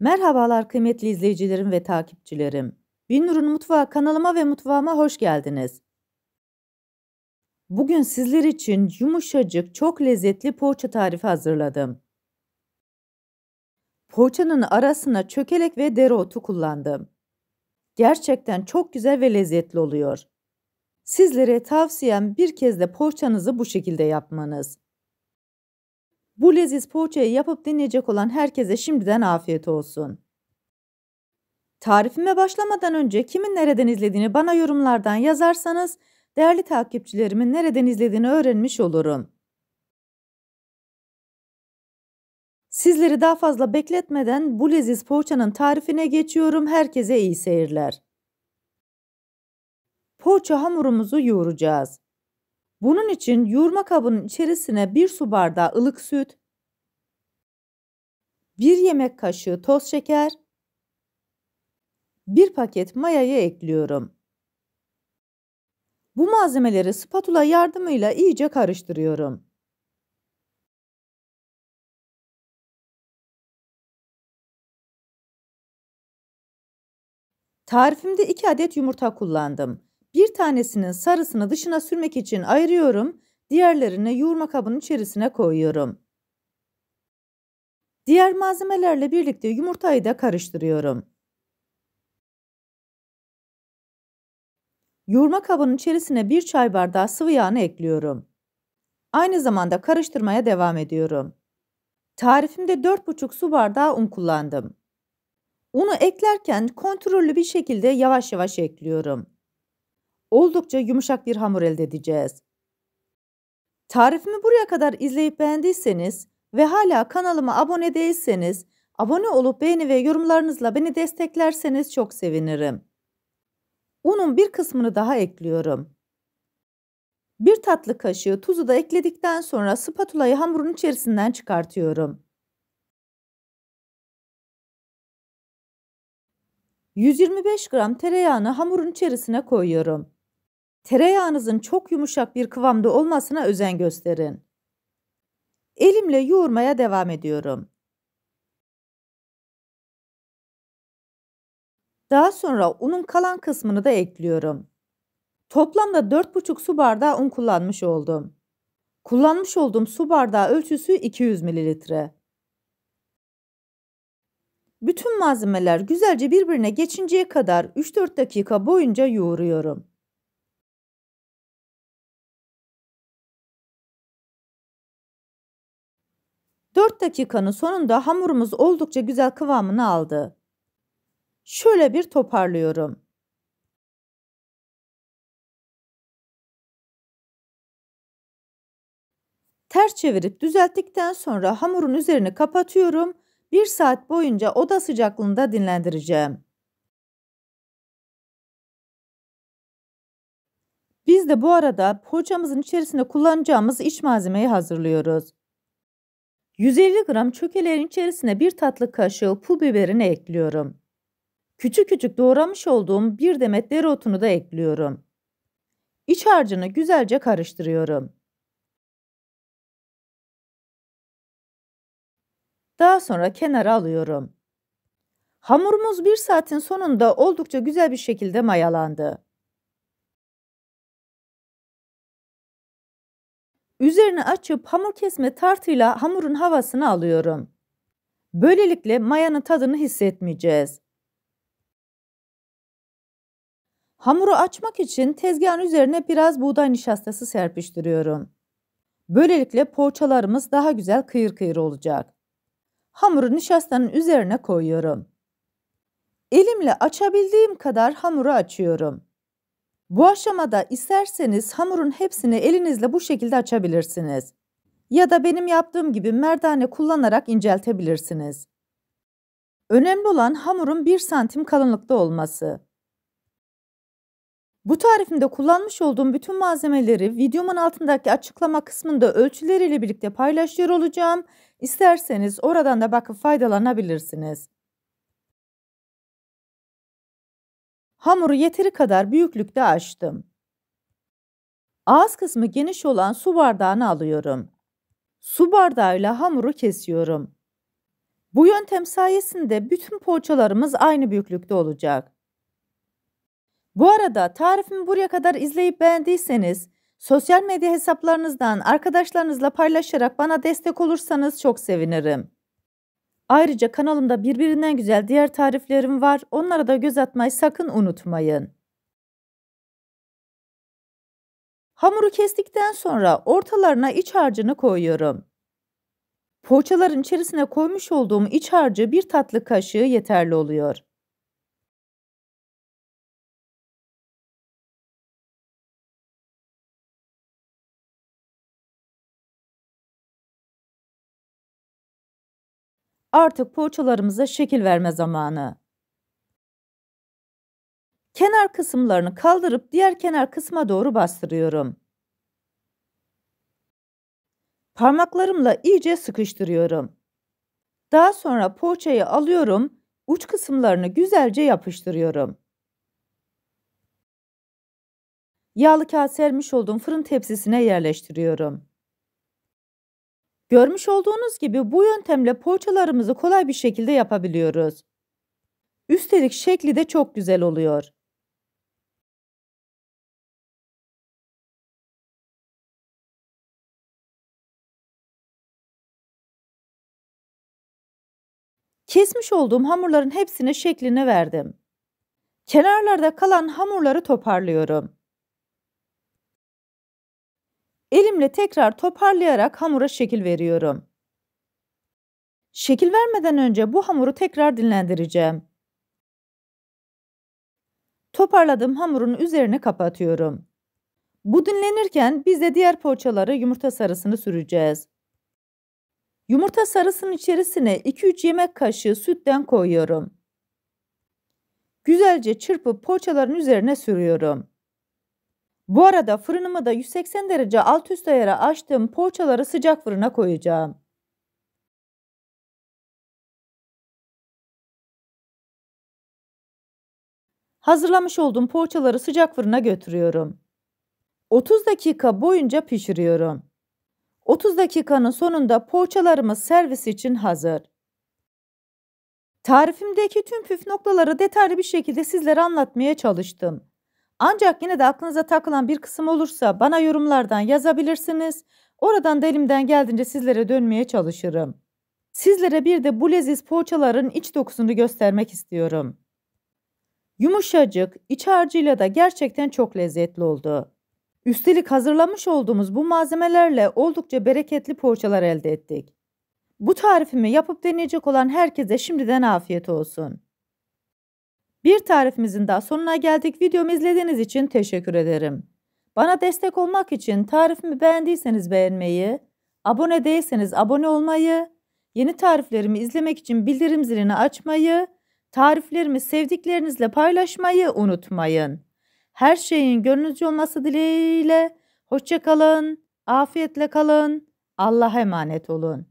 Merhabalar kıymetli izleyicilerim ve takipçilerim. Binnur'un Mutfağı kanalıma ve mutfağıma hoş geldiniz. Bugün sizler için yumuşacık, çok lezzetli poğaça tarifi hazırladım. Poğaçanın arasına çökelek ve dereotu kullandım. Gerçekten çok güzel ve lezzetli oluyor. Sizlere tavsiyem bir kez de poğaçanızı bu şekilde yapmanız. Bu leziz poğaçayı yapıp deneyecek olan herkese şimdiden afiyet olsun. Tarifime başlamadan önce kimin nereden izlediğini bana yorumlardan yazarsanız değerli takipçilerimin nereden izlediğini öğrenmiş olurum. Sizleri daha fazla bekletmeden bu leziz poğaçanın tarifine geçiyorum. Herkese iyi seyirler. Poğaça hamurumuzu yoğuracağız. Bunun için yoğurma kabının içerisine 1 su bardağı ılık süt, 1 yemek kaşığı toz şeker, 1 paket mayayı ekliyorum. Bu malzemeleri spatula yardımıyla iyice karıştırıyorum. Tarifimde 2 adet yumurta kullandım. Bir tanesinin sarısını dışına sürmek için ayırıyorum, diğerlerini yoğurma kabının içerisine koyuyorum. Diğer malzemelerle birlikte yumurtayı da karıştırıyorum. Yoğurma kabının içerisine 1 çay bardağı sıvı yağını ekliyorum. Aynı zamanda karıştırmaya devam ediyorum. Tarifimde 4,5 su bardağı un kullandım. Unu eklerken kontrollü bir şekilde yavaş yavaş ekliyorum. Oldukça yumuşak bir hamur elde edeceğiz. Tarifimi buraya kadar izleyip beğendiyseniz ve hala kanalıma abone değilseniz, abone olup beğeni ve yorumlarınızla beni desteklerseniz çok sevinirim. Unun bir kısmını daha ekliyorum. 1 tatlı kaşığı tuzu da ekledikten sonra spatulayı hamurun içerisinden çıkartıyorum. 125 gram tereyağını hamurun içerisine koyuyorum. Tereyağınızın çok yumuşak bir kıvamda olmasına özen gösterin. Elimle yoğurmaya devam ediyorum. Daha sonra unun kalan kısmını da ekliyorum. Toplamda 4,5 su bardağı un kullanmış oldum. Kullanmış olduğum su bardağı ölçüsü 200 mililitre. Bütün malzemeler güzelce birbirine geçinceye kadar 3-4 dakika boyunca yoğuruyorum. Dört dakikanın sonunda hamurumuz oldukça güzel kıvamını aldı. Şöyle bir toparlıyorum. Ters çevirip düzelttikten sonra hamurun üzerini kapatıyorum. 1 saat boyunca oda sıcaklığında dinlendireceğim. Biz de bu arada poğaçamızın içerisinde kullanacağımız iç malzemeyi hazırlıyoruz. 150 gram çökeleğin içerisine 1 tatlı kaşığı pul biberini ekliyorum. Küçük küçük doğramış olduğum 1 demet dereotunu da ekliyorum. İç harcını güzelce karıştırıyorum. Daha sonra kenara alıyorum. Hamurumuz 1 saatin sonunda oldukça güzel bir şekilde mayalandı. Üzerini açıp hamur kesme tartıyla hamurun havasını alıyorum. Böylelikle mayanın tadını hissetmeyeceğiz. Hamuru açmak için tezgahın üzerine biraz buğday nişastası serpiştiriyorum. Böylelikle poğaçalarımız daha güzel kıyır kıyır olacak. Hamuru nişastanın üzerine koyuyorum. Elimle açabildiğim kadar hamuru açıyorum. Bu aşamada isterseniz hamurun hepsini elinizle bu şekilde açabilirsiniz. Ya da benim yaptığım gibi merdane kullanarak inceltebilirsiniz. Önemli olan hamurun 1 santim kalınlıkta olması. Bu tarifimde kullanmış olduğum bütün malzemeleri videomun altındaki açıklama kısmında ölçüleriyle birlikte paylaşıyor olacağım. İsterseniz oradan da bakıp faydalanabilirsiniz. Hamuru yeteri kadar büyüklükte açtım. Ağız kısmı geniş olan su bardağını alıyorum. Su bardağıyla hamuru kesiyorum. Bu yöntem sayesinde bütün poğaçalarımız aynı büyüklükte olacak. Bu arada tarifimi buraya kadar izleyip beğendiyseniz, sosyal medya hesaplarınızdan arkadaşlarınızla paylaşarak bana destek olursanız çok sevinirim. Ayrıca kanalımda birbirinden güzel diğer tariflerim var. Onlara da göz atmayı sakın unutmayın. Hamuru kestikten sonra ortalarına iç harcını koyuyorum. Poğaçaların içerisine koymuş olduğum iç harcı 1 tatlı kaşığı yeterli oluyor. Artık poğaçalarımıza şekil verme zamanı. Kenar kısımlarını kaldırıp diğer kenar kısma doğru bastırıyorum. Parmaklarımla iyice sıkıştırıyorum. Daha sonra poğaçayı alıyorum, uç kısımlarını güzelce yapıştırıyorum. Yağlı kağıt sermiş olduğum fırın tepsisine yerleştiriyorum. Görmüş olduğunuz gibi bu yöntemle poğaçalarımızı kolay bir şekilde yapabiliyoruz. Üstelik şekli de çok güzel oluyor. Kesmiş olduğum hamurların hepsine şeklini verdim. Kenarlarda kalan hamurları toparlıyorum. Elimle tekrar toparlayarak hamura şekil veriyorum. Şekil vermeden önce bu hamuru tekrar dinlendireceğim. Toparladığım hamurun üzerini kapatıyorum. Bu dinlenirken biz de diğer poğaçaları yumurta sarısını süreceğiz. Yumurta sarısının içerisine 2-3 yemek kaşığı sütten koyuyorum. Güzelce çırpıp poğaçaların üzerine sürüyorum. Bu arada fırınımı da 180 derece alt üst ayara açtığım poğaçaları sıcak fırına koyacağım. Hazırlamış olduğum poğaçaları sıcak fırına götürüyorum. 30 dakika boyunca pişiriyorum. 30 dakikanın sonunda poğaçalarımız servis için hazır. Tarifimdeki tüm püf noktaları detaylı bir şekilde sizlere anlatmaya çalıştım. Ancak yine de aklınıza takılan bir kısım olursa bana yorumlardan yazabilirsiniz. Oradan da elimden geldiğince sizlere dönmeye çalışırım. Sizlere bir de bu leziz poğaçaların iç dokusunu göstermek istiyorum. Yumuşacık, iç harcıyla da gerçekten çok lezzetli oldu. Üstelik hazırlamış olduğumuz bu malzemelerle oldukça bereketli poğaçalar elde ettik. Bu tarifimi yapıp deneyecek olan herkese şimdiden afiyet olsun. Bir tarifimizin daha sonuna geldik. Videomu izlediğiniz için teşekkür ederim. Bana destek olmak için tarifimi beğendiyseniz beğenmeyi, abone değilseniz abone olmayı, yeni tariflerimi izlemek için bildirim zilini açmayı, tariflerimi sevdiklerinizle paylaşmayı unutmayın. Her şeyin gönlünüzce olması dileğiyle. Hoşça kalın, afiyetle kalın, Allah'a emanet olun.